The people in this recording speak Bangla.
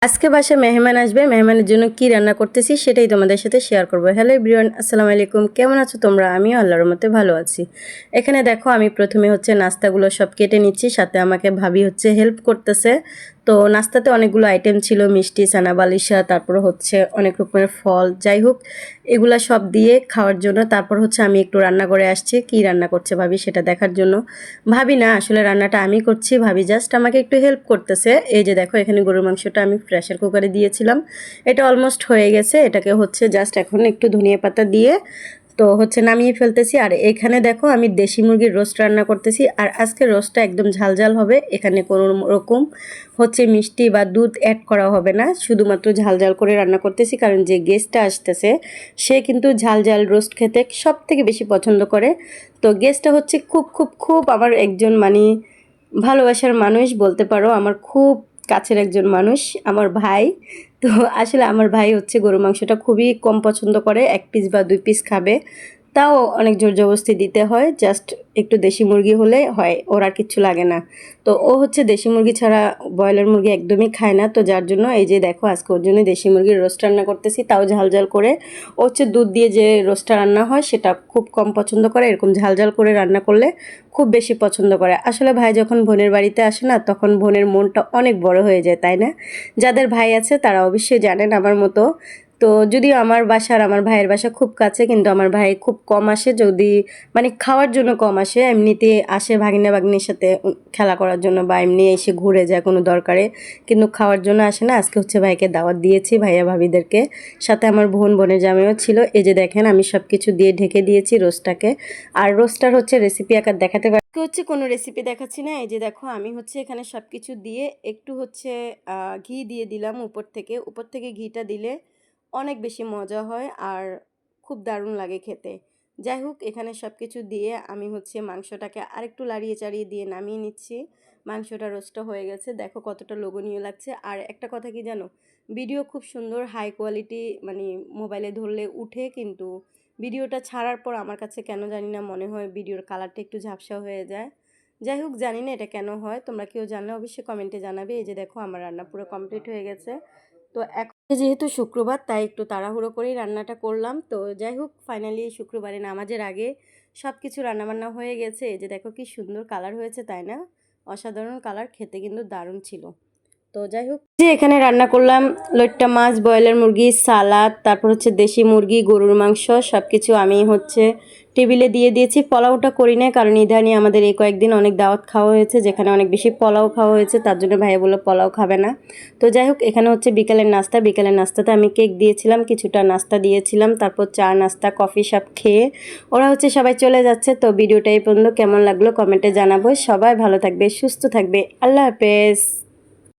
আজকে বাসায় মেহমান আসবে, মেহমানের জন্য কি রান্না করতেছি সেটাই তোমাদের সাথে শেয়ার করব। হ্যালো এভরিওয়ান, আসসালামু আলাইকুম। কেমন আছো তোমরা? আমিও আল্লাহর রহমতে ভালো আছি। এখানে দেখো আমি প্রথমে নাস্তাগুলো সব কেটে নিচ্ছি, সাথে আমাকে ভাবি হেল্প করতেছে। তো নাস্তাতে অনেকগুলো আইটেম ছিল, মিষ্টি, ছানা বালিশা, তারপর অনেক রকমের ফল, যাই হোক এগুলা সব দিয়ে খাওয়ার জন্য। তারপর আমি একটু রান্না করে আসছি, কি রান্না করছে ভাবি সেটা দেখার জন্য। ভাবি না, আসলে রান্নাটা আমি করছি, ভাবি জাস্ট আমাকে একটু হেল্প করতেছে। এই যে দেখো এখানে গরুর মাংসটা আমি প্রেসার কুকারে দিয়েছিলাম, এটা অলমোস্ট হয়ে গেছে। এটাকে জাস্ট এখন একটু ধনিয়া পাতা দিয়ে তো নামিয়ে ফেলতেছি। আর এখানে দেখো আমি দেশি মুরগির রোস্ট রান্না করতেছি, আর আজকে রোস্টটা একদম ঝালঝাল হবে। এখানে কোনো রকম মিষ্টি বা দুধ অ্যাড করা হবে না, শুধুমাত্র ঝালঝাল করে রান্না করতেছি, কারণ যে গেস্টটা আসতেছে সে কিন্তু ঝালঝাল রোস্ট খেতে সব থেকে বেশি পছন্দ করে। তো গেস্টটা খুব খুব খুব আমার একজন ভালোবাসার মানুষ বলতে পারো, আমার খুব কাছের একজন মানুষ, আমার ভাই। তো আসলে আমার ভাই গরুর মাংসটা খুবই কম পছন্দ করে, 1 পিস বা 2 পিস খাবে, তাও অনেক জোর জবরদস্তি দিতে হয়। জাস্ট একটু দেশি মুরগি হলে হয়, ওর আর কিচ্ছু লাগে না। তো ও দেশি মুরগি ছাড়া ব্রয়লার মুরগি একদমই খায় না। তো যার জন্য এই যে দেখো আজকে ওর জন্য দেশি মুরগির রোস্ট রান্না করতেছি, তাও ঝালঝাল করে। ও দুধ দিয়ে যে রোস্টটা রান্না হয় সেটা খুব কম পছন্দ করে, এরকম ঝালঝাল করে রান্না করলে খুব বেশি পছন্দ করে। আসলে ভাই যখন বোনের বাড়িতে আসে না, তখন বোনের মনটা অনেক বড় হয়ে যায়, তাই না? যাদের ভাই আছে তারা অবশ্যই জানেন আমার মতো। তো যদিও আমার বাসা আর আমার ভাইয়ের বাসা খুব কাছে, কিন্তু আমার ভাই খুব কম আসে, যদি খাওয়ার জন্য কম আসে, এমনিতে আসে ভাগিনা ভাগ্নির সাথে খেলা করার জন্য বা এমনি এসে ঘুরে যায় কোনো দরকারে, কিন্তু খাওয়ার জন্য আসে না। আজকে ভাইকে দাওয়াত দিয়েছি, ভাইয়া ভাবিদেরকে, সাথে আমার বোনের জামাইও ছিল। এই যে দেখেন আমি সব কিছু দিয়ে ঢেকে দিয়েছি রোস্টটাকে। আর রোস্টার রেসিপি আকার দেখাতে পারি, কোনো রেসিপি দেখাচ্ছি না। এই যে দেখো আমি এখানে সব কিছু দিয়ে একটু ঘি দিয়ে দিলাম উপর থেকে ঘিটা দিলে অনেক বেশি মজা হয় আর খুব দারুণ লাগে খেতে। যাই হোক এখানে সব কিছু দিয়ে আমি মাংসটাকে আরেকটু লাড়িয়ে চাড়িয়ে দিয়ে নামিয়ে নিচ্ছি। মাংসটা রোস্টটা হয়ে গেছে, দেখো কতটা লোভনীয় লাগছে। আর একটা কথা কি জানো, ভিডিও খুব সুন্দর হাই কোয়ালিটি, মোবাইলে ধরলে উঠে, কিন্তু ভিডিওটা ছাড়ার পর আমার কাছে কেন জানি না মনে হয় ভিডিওর কালারটা একটু ঝাপসা হয়ে যায়। যাই হোক জানি না এটা কেন হয়, তোমরা কেউ জানলে অবশ্যই কমেন্টে জানাবে। এই যে দেখো আমার রান্না পুরো কমপ্লিট হয়ে গেছে। তো এখন যেহেতু শুক্রবার, তাই একটু তাড়াহুড়ো করেই রান্নাটা করলাম। তো যাই হোক ফাইনালি শুক্রবারে নামাজের আগে সব কিছু রান্নাবান্না হয়ে গেছে। এই যে দেখো কি সুন্দর কালার হয়েছে, তাই না? অসাধারণ কালার, খেতে কিন্তু দারুণ ছিল। তো যাই হোক যে এখানে রান্না করলাম লইট্টা মাছ, ব্রয়লার মুরগি, সালাদ, তারপর দেশি মুরগি, গরুর মাংস, সব কিছু আমি টেবিলে দিয়ে দিয়েছি। পোলাওটা করি না, কারণ ইদানি আমাদের এই কয়েকদিন অনেক দাওয়াত খাওয়া হয়েছে, যেখানে অনেক বেশি পোলাও খাওয়া হয়েছে, তার জন্য ভাইয়া বললো পোলাও খাবে না। তো যাই হোক এখানে বিকালের নাস্তাতে আমি কেক দিয়েছিলাম, কিছুটা নাস্তা দিয়েছিলাম, তারপর চা নাস্তা কফি সব খেয়ে ওরা সবাই চলে যাচ্ছে। তো ভিডিওটা এই পর্যন্ত, কেমন লাগলো কমেন্টে জানাবো। সবাই ভালো থাকবে, সুস্থ থাকবে, আল্লাহ হাফেজ।